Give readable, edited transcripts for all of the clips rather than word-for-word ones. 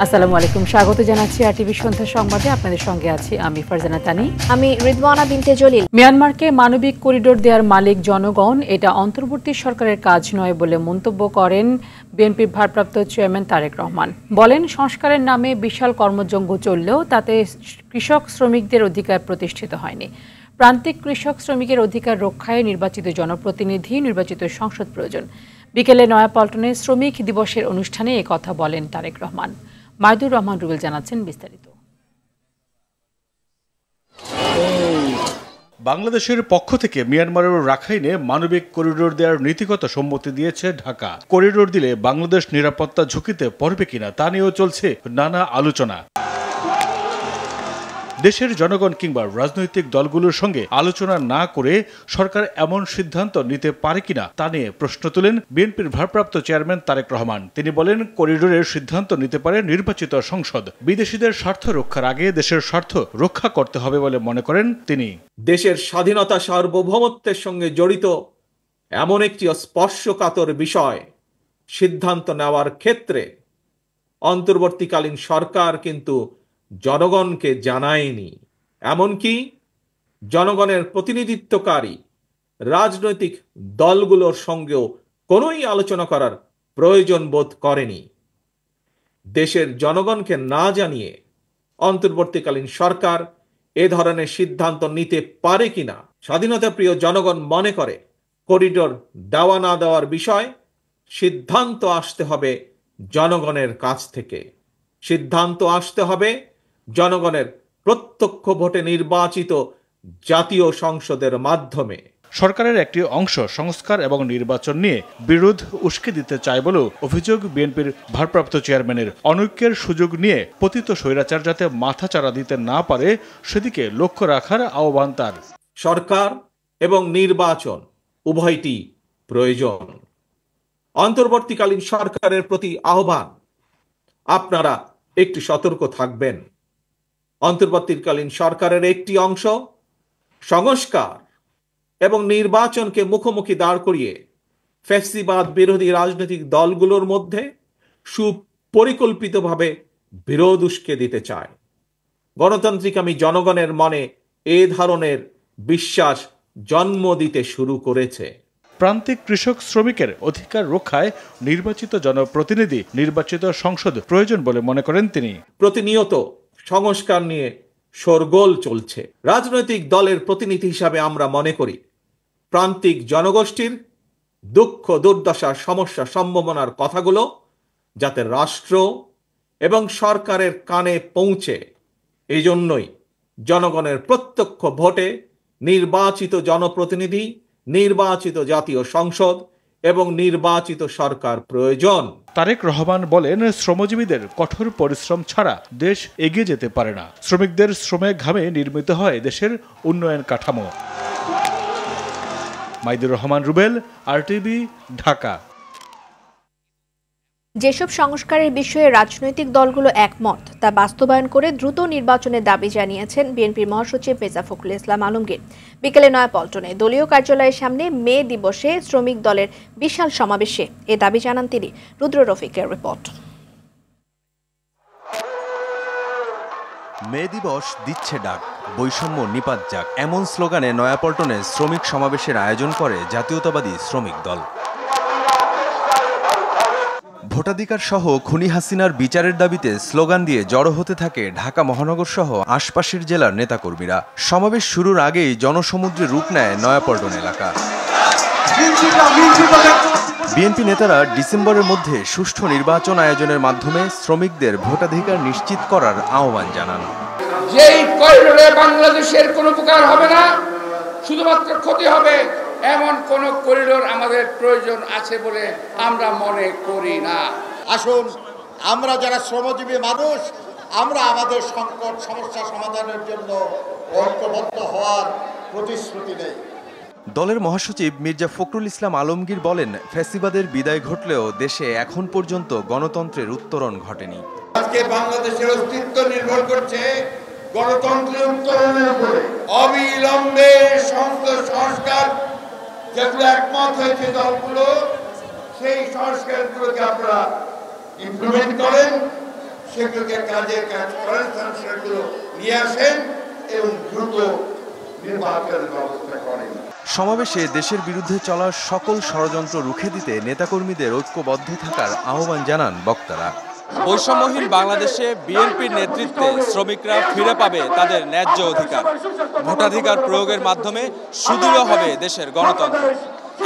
আসসালামু আলাইকুম, স্বাগত জানাচ্ছি আরটিভি সন্ধ্যা সংবাদে। আপনাদের সঙ্গে আছি আমি ফারজানা তানি। আমি রিদওয়ানা বিনতে জলিল। মিয়ানমারকে মানবিক করিডোর দেওয়ার মালিক জনগণ, এটা অন্তর্বর্তী সরকারের কাজ নয় বলে মন্তব্য করেন বিএনপির ভারপ্রাপ্ত চেয়ারম্যান তারেক রহমান। বলেন, সংস্কারের নামে বিশাল কর্মযজ্ঞ চললেও তাতে কৃষক শ্রমিকদের অধিকার প্রতিষ্ঠিত হয়নি। প্রান্তিক কৃষক শ্রমিকের অধিকার রক্ষায় নির্বাচিত জনপ্রতিনিধি, নির্বাচিত সংসদ প্রয়োজন। বিকেলে নয়াপল্টনে শ্রমিক দিবসের অনুষ্ঠানে এ কথা বলেন তারেক রহমান। মাইদুর রহমান রুবেল জানাচ্ছেন বিস্তারিত। বাংলাদেশের পক্ষ থেকে মিয়ানমারের রাখাইনে মানবিক করিডোর দেওয়ার নীতিগত সম্মতি দিয়েছে ঢাকা। করিডোর দিলে বাংলাদেশ নিরাপত্তা ঝুঁকিতে পড়বে কিনা তা নিয়েও চলছে নানা আলোচনা। দেশের জনগণ কিংবা রাজনৈতিক দলগুলোর সঙ্গে আলোচনা না করে সরকার এমন সিদ্ধান্ত নিতে পারে কিনা তা নিয়ে প্রশ্ন তোলেন বিএনপির ভারপ্রাপ্ত চেয়ারম্যান তারেক রহমান। তিনি বলেন, করিডোরের সিদ্ধান্ত নিতে পারে নির্বাচিত সংসদ। বিদেশিদের স্বার্থ রক্ষার আগে দেশের স্বার্থ রক্ষা করতে হবে বলে মনে করেন তিনি। দেশের স্বাধীনতা সার্বভৌমত্বের সঙ্গে জড়িত এমন একটি স্পর্শকাতর বিষয় সিদ্ধান্ত নেওয়ার ক্ষেত্রে অন্তর্বর্তীকালীন সরকার কিন্তু জনগণকে জানায়নি। এমনকি জনগণের প্রতিনিধিত্বকারী রাজনৈতিক দলগুলোর সঙ্গেও কোনোই আলোচনা করার প্রয়োজন বোধ করেনি। দেশের জনগণকে না জানিয়ে অন্তর্বর্তীকালীন সরকার এ ধরনের সিদ্ধান্ত নিতে পারে কিনা স্বাধীনতাপ্রিয় জনগণ মনে করে করিডোর দেওয়া না দেওয়ার বিষয় সিদ্ধান্ত আসতে হবে জনগণের কাছ থেকে। সিদ্ধান্ত আসতে হবে জনগণের প্রত্যক্ষ ভোটে নির্বাচিত জাতীয় সংসদের মাধ্যমে। সরকারের একটি অংশ সংস্কার এবং নির্বাচন নিয়ে বিরোধ উস্কে দিতে চায় বলেও অভিযোগ বিএনপির ভারপ্রাপ্ত চেয়ারম্যানের। অনৈক্যের সুযোগ নিয়ে পতিত স্বৈরাচার যাতে মাথাচাড়া দিতে না পারে সেদিকে লক্ষ্য রাখার আহ্বান তার। সরকার এবং নির্বাচন উভয়টি প্রয়োজন। অন্তর্বর্তীকালীন সরকারের প্রতি আহ্বান, আপনারা একটু সতর্ক থাকবেন। অন্তর্বর্তীকালীন সরকারের একটি অংশ সংস্কার এবং নির্বাচনকে মুখোমুখি দাঁড় করিয়ে ফ্যাসিবাদ বিরোধী রাজনৈতিক দলগুলোর মধ্যে সুপরিকল্পিতভাবে বিরোধ উস্কে দিতে চায়। গণতান্ত্রিকামী জনগণের মনে এ ধরনের বিশ্বাস জন্ম দিতে শুরু করেছে। প্রান্তিক কৃষক শ্রমিকের অধিকার রক্ষায় নির্বাচিত জনপ্রতিনিধি, নির্বাচিত সংসদ প্রয়োজন বলে মনে করেন তিনি। প্রতিনিয়ত সংস্কার নিয়ে শোরগোল চলছে। রাজনৈতিক দলের প্রতিনিধি হিসাবে আমরা মনে করি প্রান্তিক জনগোষ্ঠীর দুঃখ দুর্দশা সমস্যা সম্ভাবনার কথাগুলো যাতে রাষ্ট্র এবং সরকারের কানে পৌঁছে, এই জন্যই জনগণের প্রত্যক্ষ ভোটে নির্বাচিত জনপ্রতিনিধি, নির্বাচিত জাতীয় সংসদ এবং নির্বাচিত সরকার প্রয়োজন। তারেক রহমান বলেন, শ্রমজীবীদের কঠোর পরিশ্রম ছাড়া দেশ এগিয়ে যেতে পারে না। শ্রমিকদের শ্রমে ঘামে নির্মিত হয় দেশের উন্নয়ন কাঠামো। মাইদুর রহমান রুবেল, আরটিভি, ঢাকা। যেসব সংস্কারের বিষয়ে রাজনৈতিক দলগুলো একমত তা বাস্তবায়ন করে দ্রুত নির্বাচনের দাবি জানিয়েছেন বিএনপির মহাসচিব মির্জা ফখরুল ইসলাম আলমগীর। বিকেলে নয়াপল্টনে দলীয় কার্যালয়ের সামনে মে দিবসে শ্রমিক দলের বিশাল সমাবেশে এ দাবি জানান তিনি। রুদ্র রফিকের রিপোর্ট। মে দিবস দিচ্ছে ডাক, বৈষম্য নিপাত যাক, এমন স্লোগানে নয়াপল্টনে শ্রমিক সমাবেশের আয়োজন করে জাতীয়তাবাদী শ্রমিক দল। ভোটাধিকার সহ খুনি হাসিনার বিচারের দাবিতে স্লোগান দিয়ে জড়ো হতে থাকে ঢাকা মহানগর সহ আশপাশের জেলার নেতাকর্মীরা। সমাবেশ শুরুর আগেই জনসমুদ্রে রূপ নেয় নয়াপল্টন এলাকা। বিএনপি নেতারা ডিসেম্বরের মধ্যে সুষ্ঠু নির্বাচন আয়োজনের মাধ্যমে শ্রমিকদের ভোটাধিকার নিশ্চিত করার আহ্বান জানান। যেই করিডোরে বাংলাদেশের কোনো উপকার হবে না, শুধুমাত্র ক্ষতি হবে, এমন কোন করিডোর আমাদের প্রয়োজন আছে বলে আমরা মনে করি না। আসুন, আমরা যারা শ্রমজীবী মানুষ, আমরা আমাদের সংকট সমস্যা সমাধানের জন্য ঐক্যবদ্ধ হওয়ার প্রতিশ্রুতি নেই। দলের মহাসচিব মির্জা ফখরুল ইসলাম আলমগীর বলেন, ফ্যাসিবাদের বিদায় ঘটলেও দেশে এখন পর্যন্ত গণতন্ত্রের উত্তরণ ঘটেনি। আজকে বাংলাদেশের অস্তিত্ব নির্ভর করছে গণতন্ত্রের উত্তরণের উপরে। অবিলম্বে সমস্ত সংস্কার যেগুলো একমত হয়েছে দলগুলো, সেই সংস্কারগুলোকে আপনারা ইমপ্লিমেন্ট করেন, সেগুলোকে কাজে কাজ করেন, সংস্কারগুলো নিয়ে আসেন এবং দ্রুত নির্বাচনের ব্যবস্থা করেন। সমাবেশে দেশের বিরুদ্ধে চলা সকল ষড়যন্ত্র রুখে দিতে নেতাকর্মীদের ঐক্যবদ্ধ থাকার আহ্বান জানান বক্তারা। বৈষম্যহীন বাংলাদেশে বিএনপির নেতৃত্বে শ্রমিকরা ফিরে পাবে তাদের ন্যায্য অধিকার। ভোটাধিকার প্রয়োগের মাধ্যমে সুদৃঢ় হবে দেশের গণতন্ত্র।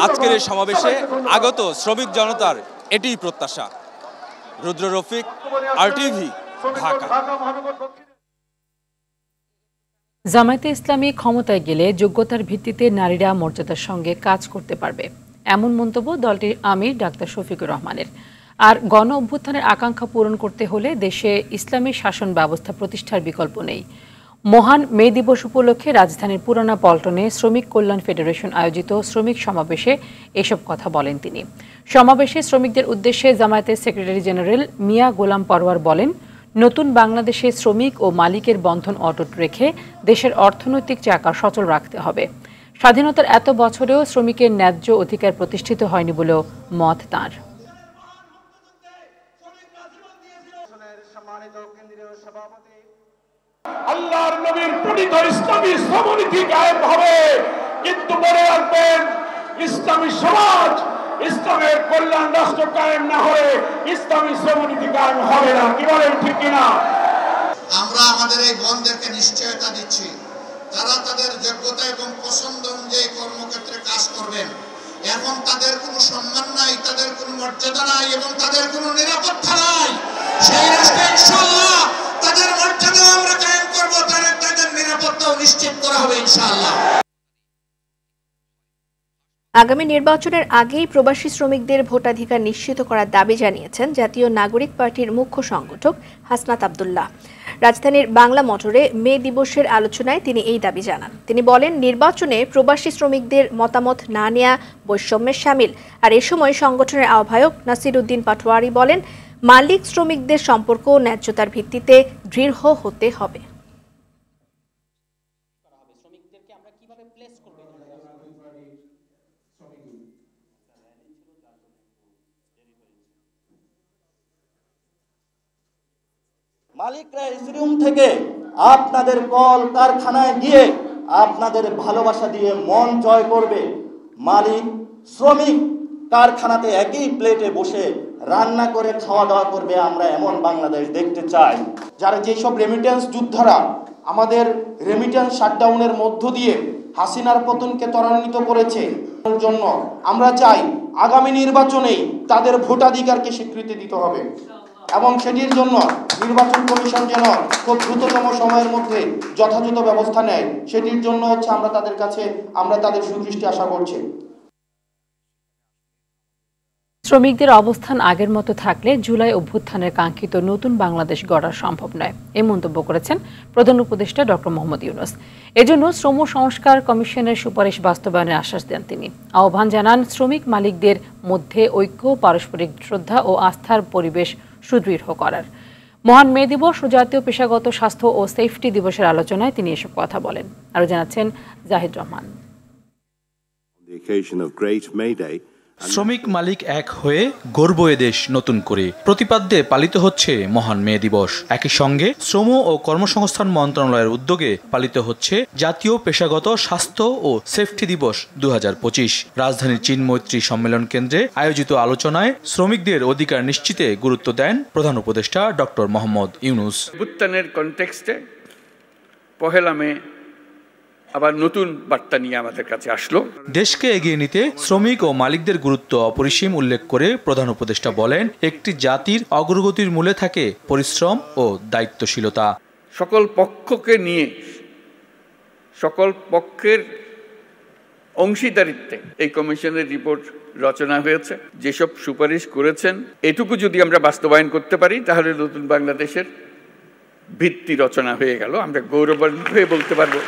আজকের এই সমাবেশে আগত শ্রমিক জনতার এটিই প্রত্যাশা। রুদ্র রফিক, RTV, ঢাকা। জামায়াতে ইসলামী ক্ষমতায় গেলে যোগ্যতার ভিত্তিতে নারীরা মর্যাদার সঙ্গে কাজ করতে পারবে, এমন মন্তব্য দলটির আমির ডাক্তার শফিকুর রহমানের। আর গণ অভ্যুত্থানের আকাঙ্ক্ষা পূরণ করতে হলে দেশে ইসলামী শাসন ব্যবস্থা প্রতিষ্ঠার বিকল্প নেই। মহান মে দিবস উপলক্ষে রাজধানীর পুরানা পল্টনে শ্রমিক কল্যাণ ফেডারেশন আয়োজিত শ্রমিক সমাবেশে এসব কথা বলেন তিনি। সমাবেশে শ্রমিকদের উদ্দেশ্যে জামায়াতের সেক্রেটারি জেনারেল মিয়া গোলাম পরওয়ার বলেন, নতুন বাংলাদেশে শ্রমিক ও মালিকের বন্ধন অটুট রেখে দেশের অর্থনৈতিক চাকা সচল রাখতে হবে। স্বাধীনতার এত বছরেও শ্রমিকের ন্যায্য অধিকার প্রতিষ্ঠিত হয়নি বলেও মত তাঁর। আল্লাহর নবীর প্রণীত ইসলামী শ্রমনীতি কায়েম হবে, কিন্তু মনে রাখবেন ইসলামী সমাজ, ইসলামের কল্যাণ রাষ্ট্র কায়েম না হলে ইসলামী শ্রমনীতি কায়েম হবে না। কি বলেন, ঠিক কিনা? আমরা আমাদের এই বোনদেরকে নিশ্চয়তা দিচ্ছি, তারা তাদের যোগ্যতা এবং পছন্দ অনুযায়ী কর্মক্ষেত্রে কাজ করবেন। এখন তাদের কোনো সম্মান নাই, তাদের কোনো মর্যাদা নাই এবং তাদের কোনো নিরাপত্তা নাই। সেই রাষ্ট্রে ইনশাআল্লাহ তাদের মর্যাদা আমরা কায়েম করব, তাদের নিরাপত্তাও নিশ্চিত করা হবে ইনশাআল্লাহ। আগামী নির্বাচনের আগেই প্রবাসী শ্রমিকদের ভোটাধিকার নিশ্চিত করার দাবি জানিয়েছেন জাতীয় নাগরিক পার্টির মুখ্য সংগঠক হাসনাত আব্দুল্লাহ। রাজধানীর বাংলা মোটরে মে দিবসের আলোচনায় তিনি এই দাবি জানান। তিনি বলেন, নির্বাচনে প্রবাসী শ্রমিকদের মতামত না নেওয়া বৈষম্যের শামিল। আর এ সময় সংগঠনের আহ্বায়ক নাসির উদ্দিন পাটোয়ারি বলেন, মালিক শ্রমিকদের সম্পর্ক ন্যায্যতার ভিত্তিতে দৃঢ় হতে হবে। মালিকরা এসি রুম থেকে আপনাদের কল কারখানায় গিয়ে আপনাদের ভালোবাসা দিয়ে মন জয় করবে। মালিক শ্রমিক কারখানাতে একই প্লেটে বসে রান্না করে খাওয়া দাওয়া করবে। আমরা এমন বাংলাদেশ দেখতে চাই। যারা যেসব রেমিটেন্স যোদ্ধারা আমাদের রেমিটেন্স শাটডাউনের মধ্য দিয়ে হাসিনার পতনকে ত্বরান্বিত করেছে, জন্য আমরা চাই আগামী নির্বাচনেই তাদের ভোটাধিকারকে স্বীকৃতি দিতে হবে এবং সেটির জন্য নির্বাচন কমিশন যেন খুব দ্রুততম সময়ের মধ্যে যথাযথ ব্যবস্থা নেয়, সেটির জন্য আমরা তাদের সুদৃষ্টি আশা করছি। শ্রমিকদের অবস্থান আগের মতো থাকলে জুলাই অভ্যুত্থানের কাঙ্ক্ষিত নতুন বাংলাদেশ গড়া সম্ভব নয়, এই মন্তব্য করেছেন প্রধান উপদেষ্টা ডক্টর মোহাম্মদ ইউনূস। এজন্য শ্রম সংস্কার কমিশনের সুপারিশ বাস্তবায়নের আশ্বাস দেন তিনি। আহ্বান জানান শ্রমিক মালিকদের মধ্যে ঐক্য, পারস্পরিক শ্রদ্ধা ও আস্থার পরিবেশ সুদৃঢ় করার। মহান মে দিবস ও জাতীয় পেশাগত স্বাস্থ্য ও সেফটি দিবসের আলোচনায় তিনি এসব কথা বলেন। আরও জানাচ্ছেন জাহিদ রহমান। শ্রমিক মালিক এক হয়ে গর্ব এ দেশ নতুন করে প্রতিপাদ্যে পালিত হচ্ছে মহান মে দিবস। একই সঙ্গে শ্রম ও কর্মসংস্থান মন্ত্রণালয়ের উদ্যোগে পালিত হচ্ছে জাতীয় পেশাগত স্বাস্থ্য ও সেফটি দিবস 2025। রাজধানীর চীন মৈত্রী সম্মেলন কেন্দ্রে আয়োজিত আলোচনায় শ্রমিকদের অধিকার নিশ্চিতে গুরুত্ব দেন প্রধান উপদেষ্টা ডক্টর মোহাম্মদ ইউনূস। অভ্যুত্থানের কনটেক্সটে পহেলা মে আবার নতুন বার্তা নিয়ে আমাদের কাছে আসলো। দেশকে এগিয়ে নিতে শ্রমিক ও মালিকদের গুরুত্ব অপরিসীম উল্লেখ করে প্রধান উপদেষ্টা বলেন, একটি জাতির অগ্রগতির মূলে থাকে পরিশ্রম ও দায়িত্বশীলতা। সকল পক্ষকে নিয়ে সকল পক্ষের অংশীদারিত্বে এই কমিশনের রিপোর্ট রচনা হয়েছে। যেসব সুপারিশ করেছেন এটুকু যদি আমরা বাস্তবায়ন করতে পারি তাহলে নতুন বাংলাদেশের ভিত্তি রচনা হয়ে গেল। আমরা গৌরবান্বিত হয়ে বলতে পারবো।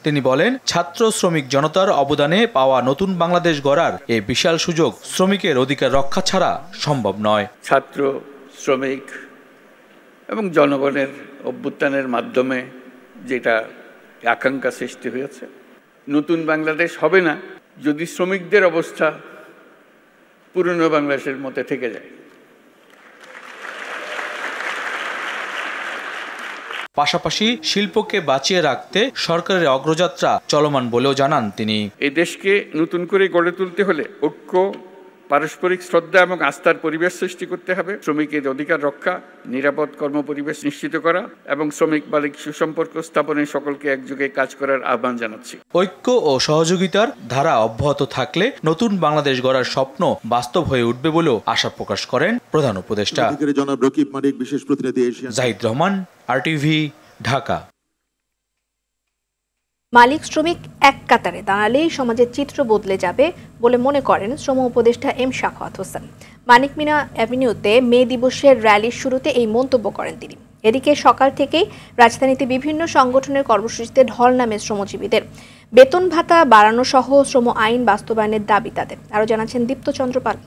তিনি বলেন, ছাত্র শ্রমিক জনতার অবদানে পাওয়া নতুন বাংলাদেশ গড়ার এই বিশাল সুযোগ শ্রমিকের অধিকার রক্ষা ছাড়া সম্ভব নয়। ছাত্র শ্রমিক এবং জনগণের অভ্যুত্থানের মাধ্যমে যেটা আকাঙ্ক্ষা সৃষ্টি হয়েছে, নতুন বাংলাদেশ হবে না যদি শ্রমিকদের অবস্থা পুরনো বাংলাদেশের মতো থেকে যায়। পাশাপাশি শিল্পকে বাঁচিয়ে রাখতে সরকারের অগ্রযাত্রা চলমান বলেও জানান তিনি। এই দেশকে নতুন করে গড়ে তুলতে হলে ঐক্য, পারস্পরিক শ্রদ্ধা এবং আস্থার পরিবেশ সৃষ্টি করতে হবে। শ্রমিকের অধিকার রক্ষা, নিরাপদ কর্মপরিবেশ নিশ্চিত করা এবং শ্রমিক মালিক সুসম্পর্ক স্থাপনে সকলকে একযোগে কাজ করার আহ্বান জানাচ্ছি। ঐক্য ও সহযোগিতার ধারা অব্যাহত থাকলে নতুন বাংলাদেশ গড়ার স্বপ্ন বাস্তব হয়ে উঠবে বলেও আশা প্রকাশ করেন প্রধান উপদেষ্টা। জাহিদ রহমান, RTV, ঢাকা। মালিক শ্রমিক এক কাতারে দাঁড়ালেই সমাজের চিত্র বদলে যাবে বলে মনে করেন শ্রম উপদেষ্টা এম শাখাওয়াত হোসেন। মানিক মিয়া অ্যাভিনিউতে মে দিবসের র্যালির শুরুতে এই মন্তব্য করেন তিনি। এদিকে সকাল থেকেই রাজধানীতে বিভিন্ন সংগঠনের কর্মসূচিতে ঢল নামে শ্রমজীবীদের। বেতন ভাতা বাড়ানো সহ শ্রম আইন বাস্তবায়নের দাবি তাদের। আরও জানাচ্ছেন দীপ্ত চন্দ্র পাল।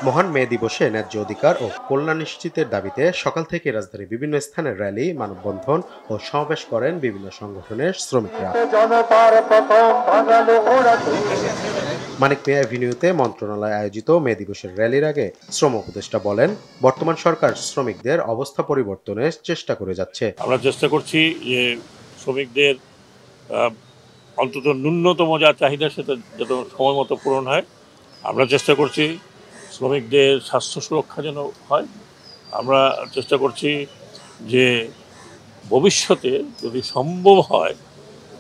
মহান মে দিবসে ন্যায্য অধিকার ও কল্যাণ নিশ্চিতের দাবিতে সকাল থেকে রাজধানীর বিভিন্ন স্থানে র্যালি, মানববন্ধন ও সমাবেশ করেন বিভিন্ন সংগঠনের শ্রমিকরা। মানিক মিয়া অ্যাভিনিউতে মন্ত্রণালয় আয়োজিত মে দিবসের র্যালির আগে শ্রম উপদেষ্টা বলেন, বর্তমান সরকার শ্রমিকদের অবস্থা পরিবর্তনের চেষ্টা করে যাচ্ছে। আমরা চেষ্টা করছি যে শ্রমিকদের অন্তত ন্যূনতম যা চাহিদা সেটা যত সময় মতো পূরণ হয়। আমরা চেষ্টা করছি শ্রমিকদের স্বাস্থ্য সুরক্ষা যেন হয়। আমরা চেষ্টা করছি যে ভবিষ্যতে যদি সম্ভব হয়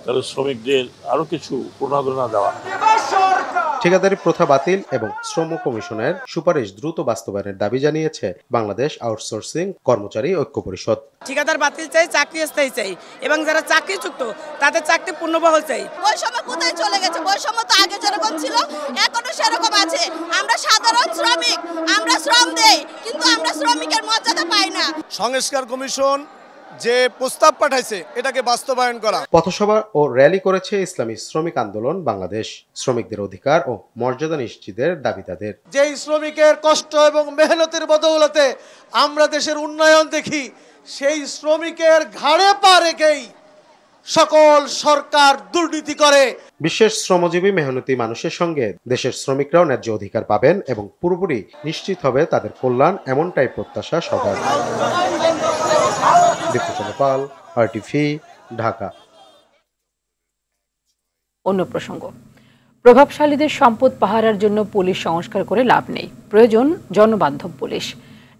তাহলে শ্রমিকদের আরও কিছু প্রণোদনা দেওয়া। ঠিকাদারি প্রথা বাতিল এবং শ্রম কমিশনের সুপারিশ দ্রুত বাস্তবায়নের দাবি জানিয়েছে বাংলাদেশ আউটসোর্সিং কর্মচারী ঐক্য পরিষদ। ঠিকাদার বাতিল চাই, চাকরি স্থায়ী চাই এবং যারা চাকরিযুক্ত তাদের চাকরি পূর্ণবহাল চাই। বৈষম্য কোথায় চলে গেছে? বৈষম্য তো আগে যেরকম ছিল এখনো সেরকম আছে। আমরা সাধারণ শ্রমিক, আমরা শ্রম দেই, কিন্তু আমরা শ্রমিকের মর্যাদা পাই না। সংস্কার কমিশন যে প্রস্তাব পাঠাইছে এটাকে বাস্তবায়ন করা। পথসভা ও র্যালি করেছে ইসলামী শ্রমিক আন্দোলন বাংলাদেশ। শ্রমিকদের অধিকার ও মর্যাদা নিশ্চিতের দাবি তাদের। যেই শ্রমিকের কষ্ট এবং মেহনতের বদৌলতে আমরা দেশের উন্নয়ন দেখি, সেই শ্রমিকের ঘাড়ে পা রেখেই সকল সরকার দুর্নীতি করে। বিশেষ শ্রমজীবী মেহনতি মানুষের সঙ্গে দেশের শ্রমিকরাও ন্যায্য অধিকার পাবেন এবং পুরোপুরি নিশ্চিত হবে তাদের কল্যাণ, এমনটাই প্রত্যাশা সবার। পাল, RTV, ঢাকা। অন্য প্রসঙ্গ, প্রভাবশালীদের সম্পদ পাহারার জন্য পুলিশ সংস্কার করে লাভ নেই, প্রয়োজন জনবান্ধব পুলিশ।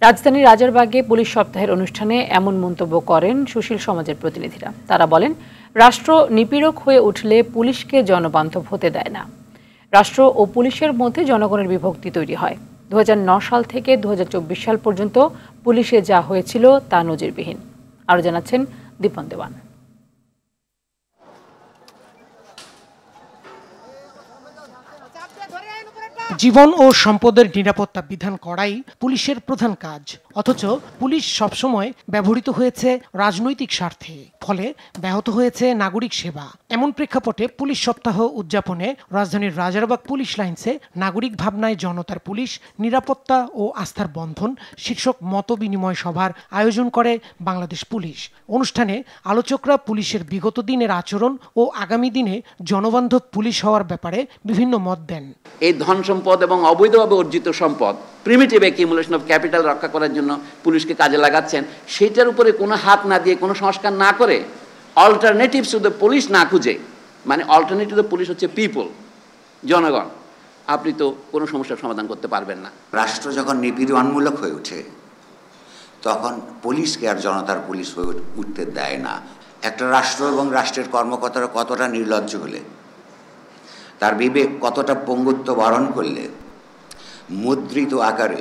রাজধানীর রাজারবাগে পুলিশ সপ্তাহের অনুষ্ঠানে এমন মন্তব্য করেন সুশীল সমাজের প্রতিনিধিরা। তারা বলেন, রাষ্ট্র নিপীড়ক হয়ে উঠলে পুলিশকে জনবান্ধব হতে দেয় না। রাষ্ট্র ও পুলিশের মধ্যে জনগণের বিভক্তি তৈরি হয়। 2009 সাল থেকে 2024 সাল পর্যন্ত পুলিশে যা হয়েছিল তা নজিরবিহীন। আরও জানাচ্ছেন দীপন দেওয়ান। জীবন ও সম্পদের নিরাপত্তা বিধান করাই পুলিশের প্রধান কাজ, অথচ পুলিশ সবসময় ব্যবহৃত হয়েছে রাজনৈতিক স্বার্থে, ফলে ব্যাহত হয়েছে নাগরিক সেবা। এমন প্রেক্ষাপটে পুলিশ সপ্তাহ উদযাপনে রাজধানীর রাজারবাগ পুলিশ লাইন্সে নাগরিক ভাবনায় জনতার পুলিশ, নিরাপত্তা ও আস্থার বন্ধন শীর্ষক মত বিনিময় সভার আয়োজন করে বাংলাদেশ পুলিশ। অনুষ্ঠানে আলোচকরা পুলিশের বিগত দিনের আচরণ ও আগামী দিনে জনবান্ধব পুলিশ হওয়ার ব্যাপারে বিভিন্ন মত দেন। এই ধন সম্পদ এবং অবৈধভাবে অর্জিত সম্পদ, প্রিমিটিভ অ্যাকিউমুলেশন অফ ক্যাপিটাল রক্ষা করার জন্য পুলিশকে কাজে লাগাচ্ছেন, সেটার উপরে কোনো হাত না দিয়ে, কোনো সংস্কার না করে, অল্টারনেটিভস টু দ্য পুলিশ না খুঁজে, মানে অল্টারনেটিভ টু দ্য পুলিশ হচ্ছে পিপল, জনগণ, আপনি তো কোনো সমস্যার সমাধান করতে পারবেন না। রাষ্ট্র যখন নিপীড়নমূলক হয়ে ওঠে তখন পুলিশকে আর জনতার পুলিশ হয়ে উঠতে দেয় না। একটা রাষ্ট্র এবং রাষ্ট্রের কর্মকর্তারা কতটা নির্লজ্জ হলে, তার বিবেক কতটা পঙ্গুত্ব বরণ করলে মুদ্রিত আকারে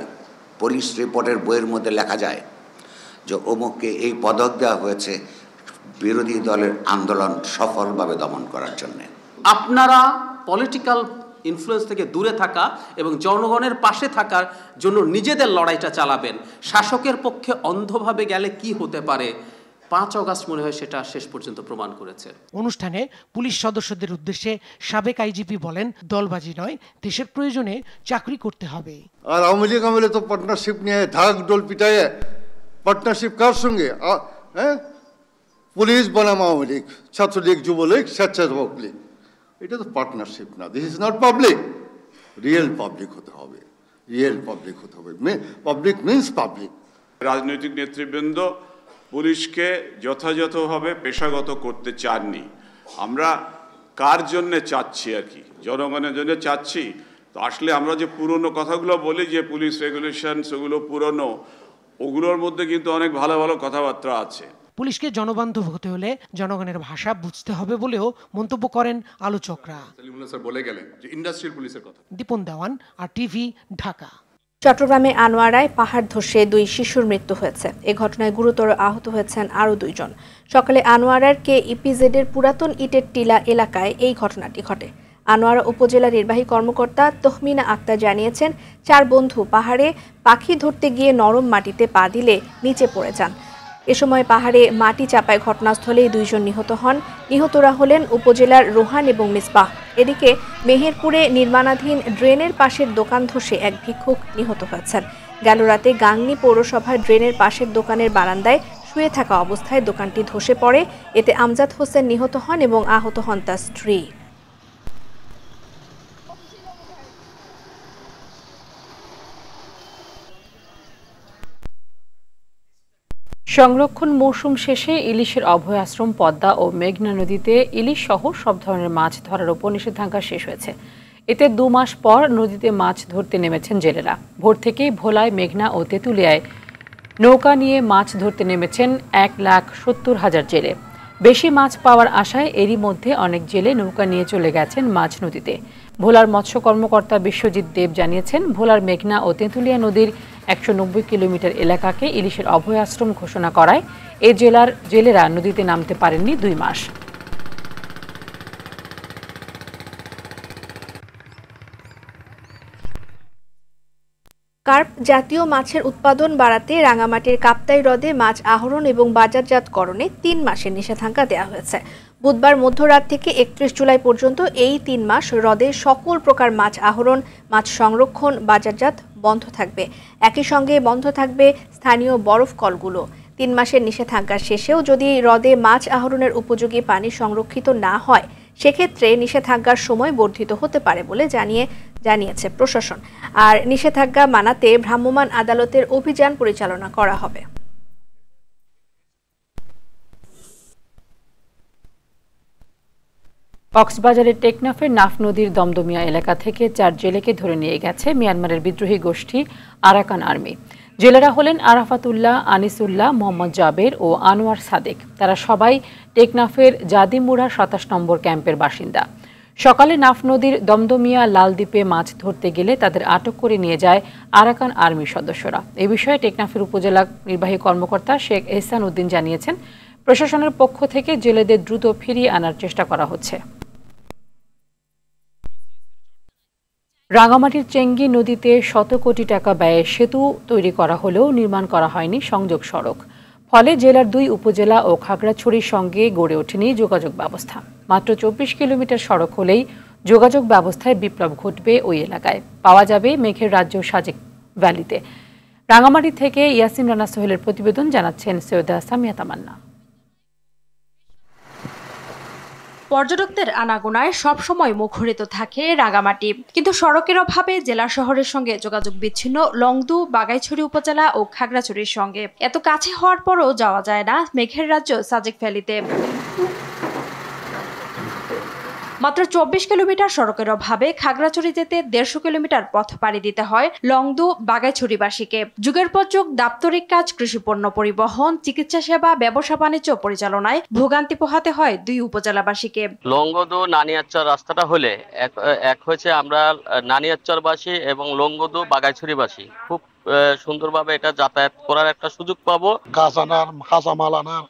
পুলিশ রিপোর্টের বইয়ের মধ্যে লেখা যায় যে অমুককে এই পদক দেওয়া হয়েছে বিরোধী দলের আন্দোলন সফলভাবে দমন করার জন্য। আপনারা পলিটিক্যাল ইনফ্লুয়েন্স থেকে দূরে থাকা এবং জনগণের পাশে থাকার জন্য নিজেদের লড়াইটা চালাবেন। শাসকের পক্ষে অন্ধভাবে গেলে কি হতে পারে, 5 অগাস্ট মনে হয় সেটা শেষ পর্যন্ত প্রমাণ করেছে। অনুষ্ঠানে পুলিশ সদস্যদের উদ্দেশ্যে সাবেক আইজিপি বলেন, দলবাজি নয়, দেশের প্রয়োজনে চাকরি করতে হবে। আর আওয়ামী লীগ আমলে তো পার্টনারশিপ নিয়ে ঢাক ঢোল পিটায়, পার্টনারশিপ কার সঙ্গে? পুলিশ বনাম আওয়ামী লীগ, ছাত্রলীগ, যুবলীগ, স্বেচ্ছাসেবক লীগ, এটা তো পার্টনারশিপ না। This is not public. Real public হতে হবে, রিয়েল পাবলিক হতে হবে। পাবলিক মিনস পাবলিক, রাজনৈতিক নেতৃবৃন্দ পুলিশকে যথাযথভাবে পেশাগত করতে চাননি। আমরা কার জন্য চাচ্ছি আর কি, জনগণের জন্য চাচ্ছি। তো আসলে আমরা যে পুরনো কথাগুলো বলি যে পুলিশ রেগুলেশন সেগুলো পুরনো, ওগুলোর মধ্যে কিন্তু অনেক ভালো ভালো কথাবার্তা আছে। পুলিশকে জনবান্ধব হতে হলে জনগণের ভাষা বুঝতে হবে বলেও মন্তব্য করেন আলোচকরা। বলে গেলেন যে ইন্ডাস্ট্রিয়াল পুলিশের কথা। দীপন দেওয়ান, আর টিভি, ঢাকা। চট্টগ্রামে আনোয়ারায় পাহাড় ধসে 2 শিশুর মৃত্যু হয়েছে। এ ঘটনায় গুরুতর আহত হয়েছেন আরও 2 জন। সকালে আনোয়ারার KEPZ এর পুরাতন ইটের টিলা এলাকায় এই ঘটনাটি ঘটে। আনোয়ারা উপজেলা নির্বাহী কর্মকর্তা তহমিনা আক্তার জানিয়েছেন, 4 বন্ধু পাহাড়ে পাখি ধরতে গিয়ে নরম মাটিতে পা দিলে নিচে পড়ে যান। এ সময় পাহাড়ে মাটি চাপায় ঘটনাস্থলেই 2 জন নিহত হন। নিহতরা হলেন উপজেলার রোহান এবং মিসবাহ। এদিকে মেহেরপুরে নির্মাণাধীন ড্রেনের পাশের দোকান ধসে এক ভিক্ষুক নিহত হয়েছেন। গেল রাতে গাংনী পৌরসভার ড্রেনের পাশের দোকানের বারান্দায় শুয়ে থাকা অবস্থায় দোকানটি ধসে পড়ে। এতে আমজাদ হোসেন নিহত হন এবং আহত হন তার স্ত্রী। সংরক্ষণ মৌসুম শেষে ইলিশের অভয় আশ্রম পদ্মা ও মেঘনা নদীতে ইলিশ সহ সব ধরনের মাছ ধরার উপর নিষেধাজ্ঞা শেষ হয়েছে। এতে 2 মাস পর নদীতে মাছ ধরতে নেমেছেন জেলেরা। ভোর থেকেই ভোলায়, মেঘনা ও তেঁতুলিয়ায় নৌকা নিয়ে মাছ ধরতে নেমেছেন 1,70,000 জেলে। বেশি মাছ পাওয়ার আশায় এরই মধ্যে অনেক জেলে নৌকা নিয়ে চলে গেছেন মাঝ নদীতে। ভোলার মৎস্য কর্মকর্তা বিশ্বজিৎ দেব জানিয়েছেন, ভোলার মেঘনা ও তেঁতুলিয়া নদীর 190 কিলোমিটার এলাকাকে ইলিশের অভয় আশ্রম ঘোষণা করায় এই জেলার জেলেরা নদীতে নামতে পারেননি 2 মাস। কার্প জাতীয় মাছের উৎপাদন বাড়াতে রাঙামাটির কাপ্তাই হ্রদে মাছ আহরণ এবং বাজারজাতকরণে 3 মাসের নিষেধাজ্ঞা দেওয়া হয়েছে। বুধবার মধ্যরাত থেকে 31 জুলাই পর্যন্ত এই 3 মাস হ্রদে সকল প্রকার মাছ আহরণ, মাছ সংরক্ষণ, বাজারজাত বন্ধ থাকবে। একই সঙ্গে বন্ধ থাকবে স্থানীয় বরফ কলগুলো। 3 মাসের নিষেধাজ্ঞার শেষেও যদি হ্রদে মাছ আহরণের উপযোগী পানি সংরক্ষিত না হয়, সেক্ষেত্রে নিষেধাজ্ঞার সময় বর্ধিত হতে পারে বলে জানিয়েছে প্রশাসন। আর নিষেধাজ্ঞা মানাতে ভ্রাম্যমাণ আদালতের অভিযান পরিচালনা করা হবে। কক্সবাজারের টেকনাফের নাফ নদীর দমদমিয়া এলাকা থেকে 4 জেলেকে ধরে নিয়ে গেছে মিয়ানমারের বিদ্রোহী গোষ্ঠী আরাকান আর্মি। জেলেরা হলেন আরাফাতুল্লাহ, আনিসুল্লাহ, মোহাম্মদ জাবের ও আনোয়ার সাদেক। তারা সবাই টেকনাফের জাদিমুড়া 27 নম্বর ক্যাম্পের বাসিন্দা। সকালে নাফ নদীর দমদমিয়া লালদ্বীপে মাছ ধরতে গেলে তাদের আটক করে নিয়ে যায় আরাকান আর্মির সদস্যরা। এ বিষয়ে টেকনাফের উপজেলা নির্বাহী কর্মকর্তা শেখ এহসান উদ্দিন জানিয়েছেন, প্রশাসনের পক্ষ থেকে জেলেদের দ্রুত ফিরিয়ে আনার চেষ্টা করা হচ্ছে। রাঙামাটির চেঙ্গি নদীতে 100 কোটি টাকা ব্যয়ে সেতু তৈরি করা হলেও নির্মাণ করা হয়নি সংযোগ সড়ক। ফলে জেলার 2 উপজেলা ও খাগড়াছড়ির সঙ্গে গড়ে ওঠেনি যোগাযোগ ব্যবস্থা। মাত্র 24 কিলোমিটার সড়ক হলেই যোগাযোগ ব্যবস্থায় বিপ্লব ঘটবে ওই এলাকায়। পাওয়া যাবে মেঘের রাজ্য সাজেক ভ্যালিতে। রাঙামাটি থেকে ইয়াসিন রানা সোহেলের প্রতিবেদন, জানাচ্ছেন সৈয়দা সামিয়া তামান্না। পর্যটকদের আনাগোনায় সবসময় মুখরিত থাকে রাঙামাটি, কিন্তু সড়কের অভাবে জেলা শহরের সঙ্গে যোগাযোগ বিচ্ছিন্ন লংদু, বাগাইছড়ি উপজেলা ও খাগড়াছড়ির সঙ্গে। এত কাছে হওয়ার পরও যাওয়া যায় না মেঘের রাজ্য সাজেক ভ্যালিতে। মাত্র 24 কিলোমিটার সড়কের অভাবে খাগড়াছড়ি যেতে 150 কিলোমিটার পথ পাড়ি দিতে হয় লংদু বাগাইছড়িবাসীকে। যুগের পর যুগ দাপ্তরিক কাজ, কৃষিপণ্য পরিবহন, চিকিৎসা সেবা, ব্যবসা বাণিজ্য পরিচালনায় ভোগান্তি পোহাতে হয় 2 উপজেলাবাসীকে। লংগদু নানিয়ারচর রাস্তাটা হলে এক হয়েছে আমরা নানিয়ারচরবাসী এবং লংগদু বাগাইছড়িবাসী খুব সুন্দরভাবে এটা যাতায়াত করার একটা সুযোগ পাবো। গাছ আনার, কাঁচামাল আনার,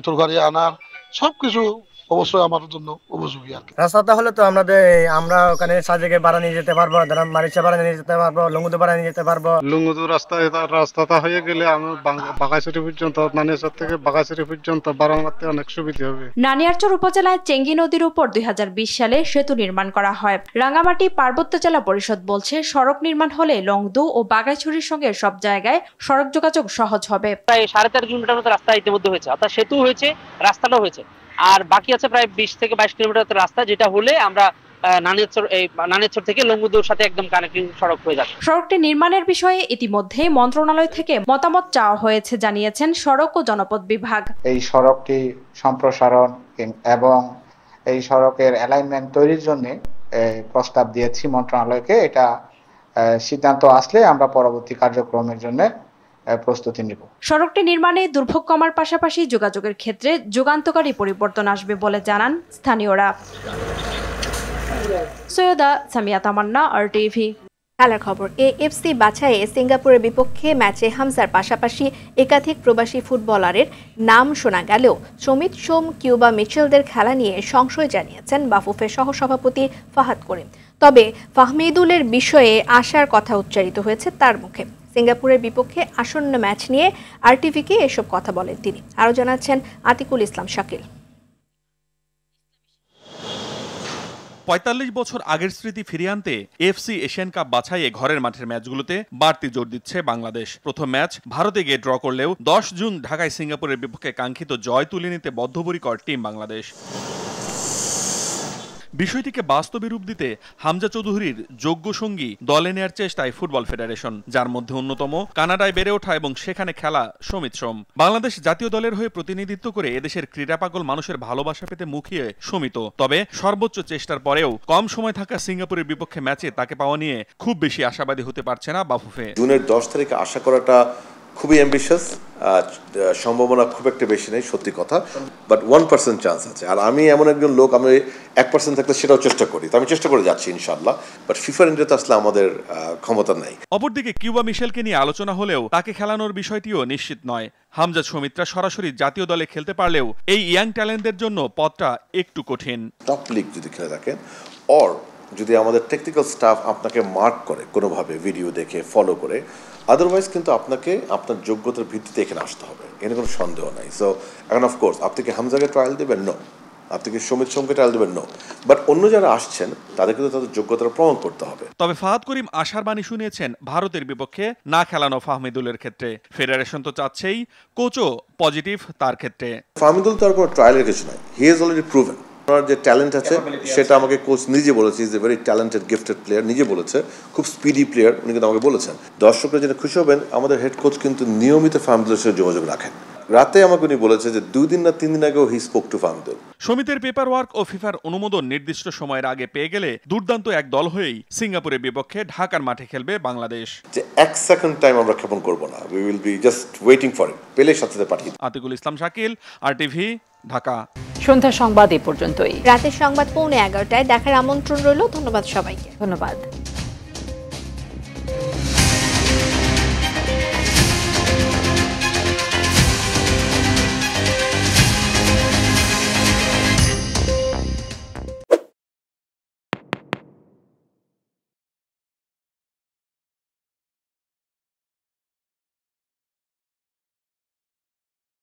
তরকারি আনার সবকিছু অবশ্যই আমার জন্য উপযোগী আর কি। রাস্তাটা হলে তো আমরা ওখানে সাজেকে ভাড়া নিয়ে যেতে পারবো, মারিচা ভাড়া নিয়ে যেতে পারবো, লঙ্গুদু ভাড়া নিয়ে যেতে পারবো। লঙ্গুদু রাস্তাটা হয়ে গেলে আমি বাগাইছড়ি পর্যন্ত, নানিয়ারচর থেকে বাগাইছড়ি পর্যন্ত ভাড়া মারতে অনেক সুবিধা হবে। নানিয়ারচর উপজেলায় চেঙ্গি নদীর উপর 2020 সালে সেতু নির্মাণ করা হয়। রাঙামাটি পার্বত্য জেলা পরিষদ বলছে, সড়ক নির্মাণ হলে লংদু ও বাগাইছড়ির সঙ্গে সব জায়গায় সড়ক যোগাযোগ সহজ হবে। প্রায় 3.5 কিলোমিটার মতো রাস্তা ইতিমধ্যে হয়েছে, অর্থাৎ সেতু হয়েছে, রাস্তাটাও হয়েছে, আর বাকি আছে প্রায় 20 থেকে 22 কিলোমিটার রাস্তা, যেটা হলে আমরা নানিয়ারচর থেকে লংগুদুর সাথে একদম কানেক্টিং সড়ক হয়ে যাবে। সড়কটি নির্মাণের বিষয়ে ইতিমধ্যেই মন্ত্রণালয় থেকে মতামত চাওয়া হয়েছে জানিয়েছেন সড়ক ও জনপথ বিভাগ। এই সড়কটি সম্প্রসারণ এবং এই সড়কের অ্যালাইনমেন্ট তৈরির জন্য প্রস্তাব দিয়েছি মন্ত্রণালয়কে। এটা সিদ্ধান্ত আসলে আমরা পরবর্তী কার্যক্রমের জন্য প্রস্তুতি নিব। সড়কটি নির্মাণে দুর্ভোগ কমার পাশাপাশি যোগাযোগের ক্ষেত্রে যুগান্তকারী পরিবর্তন আসবে বলে জানান স্থানীয়রা। সৈয়দা সামিয়া তামান্না, RTV। খেলার খবর। AFC বাছাইয়ে সিঙ্গাপুরের বিপক্ষে ম্যাচে হামজার পাশাপাশি একাধিক প্রবাসী ফুটবলারের নাম শোনা গেলেও সমিত সোম, কিউবা মিচেলদের খেলা নিয়ে সংশয় জানিয়েছেন বাফুফের সহসভাপতি ফাহাদ করিম। তবে ফাহমিদুলের বিষয়ে আশার কথা উচ্চারিত হয়েছে তার মুখে। সিঙ্গাপুরের বিপক্ষে আসন্ন ম্যাচ নিয়ে RTVকে এসব কথা বলেন তিনি। আরও জানাচ্ছেন আতিকুল ইসলাম শাকিল। ৪৫ বছর আগের স্মৃতি ফিরিয়ে আনতে AFC এশিয়ান কাপ বাছাইয়ে ঘরের মাঠের ম্যাচগুলোতে বাড়তি জোর দিচ্ছে বাংলাদেশ। প্রথম ম্যাচ ভারতে গিয়ে ড্র করলেও 10 জুন ঢাকায় সিঙ্গাপুরের বিপক্ষে কাঙ্ক্ষিত জয় তুলে নিতে বদ্ধপরিকর টিম বাংলাদেশ। বিষয়টিকে বাস্তবে রূপ দিতে হামজা চৌধুরীর যোগ্য সঙ্গী দলে নেয়ার চেষ্টায় ফুটবল ফেডারেশন, যার মধ্যে অন্যতম কানাডায় বেড়ে ওঠা এবং সেখানে খেলা সমিত সোম। বাংলাদেশ জাতীয় দলের হয়ে প্রতিনিধিত্ব করে এদেশের ক্রীড়া পাগল মানুষের ভালোবাসা পেতে মুখিয়ে সমিত। তবে সর্বোচ্চ চেষ্টার পরেও কম সময় থাকা সিঙ্গাপুরের বিপক্ষে ম্যাচে তাকে পাওয়া নিয়ে খুব বেশি আশাবাদী হতে পারছে না বাফুফে। জুনের 10 তারিখে আশা করাটা খুবই অ্যাম্বিশাস, সম্ভাবনা খুব একটা বেশি নেই, সত্যি কথা, বাট 1% চান্স আছে। আর আমি এমন একজন লোক, আমি 1% থাকলে সেটাও চেষ্টা করি, তো আমি চেষ্টা করে যাচ্ছি ইনশাআল্লাহ, বাট ফিফার ইন্ডিয়াতে আসলে আমাদের ক্ষমতা নেই। অপরদিকে কিউবা মিশেলকে নিয়ে আলোচনা হলেও তাকে খেলানোর বিষয়টিও নিশ্চিত নয়। হামজা সমিত্রা সরাসরি জাতীয় দলে খেলতে পারলেও এই ইয়াং ট্যালেন্টদের জন্য পথটা একটু কঠিন। টপ লিগ যদি খেলে থাকেন, অর যদি আমাদের টেকনিক্যাল স্টাফ আপনাকে মার্ক করে কোনোভাবে, ভিডিও দেখে ফলো করে, আদারওয়াইজ কিন্তু আপনাকে আপনার যোগ্যতার ভিত্তিতে এখানে আসতে হবে, এখানে কোনো সন্দেহ নাই। সো এখন অফকোর্স আপনি কি হামজাকে ট্রায়াল দেবেন? নো। আপনি কি সমিত সোমকে ট্রায়াল দেবেন? নো। বাট অন্য যারা আসছেন তাদের কিন্তু তাদের যোগ্যতা প্রমাণ করতে হবে। তবে ফাহাদ করিম আশার বাণী শুনিয়েছেন ভারতের বিপক্ষে না খেলানো ফাহমিদুলের ক্ষেত্রে। ফেডারেশন তো চাচ্ছেই কোচও পজিটিভ তার ক্ষেত্রে। ফাহমিদুল তো আর কোনো ট্রায়ালের কিছু নাই, হি হ্যাজ অলরেডি প্রুভেন। ওনার যে ট্যালেন্ট আছে সেটা আমাকে কোচ নিজে বলেছে, is a very talented gifted player, নিজে বলেছে, খুব স্পিডি প্লেয়ার, উনি কিন্তু আমাকে বলেছেন। দর্শকরা যেটা খুশি হবেন, আমাদের হেড কোচ কিন্তু নিয়মিত ফাহমিদুলের সাথে যোগাযোগ রাখেন। রাতে আমাকে উনি বলেছে যে 2 দিন না 3 দিন আগেও হি স্পোক টু ফাহমিদুল। সমিতির পেপার ওয়ার্ক ও ফিফার অনুমোদন নির্দিষ্ট সময়ের আগে পেয়ে গেলে দুর্দান্ত এক দল হয়েই সিঙ্গাপুরের বিপক্ষে ঢাকার মাঠে খেলবে বাংলাদেশ। যে 1 সেকেন্ড টাইম আমরা ক্ষেপণ করব না, we will be just waiting for it, পেলে সাথে সাথে পাঠিয়ে। আতিকুল ইসলাম শাকিল, RTV, ঢাকা। সন্ধ্যা সংবাদ এ পর্যন্তই। রাতের সংবাদ 11:15টায় দেখার আমন্ত্রণ রইল। ধন্যবাদ সবাইকে। ধন্যবাদ।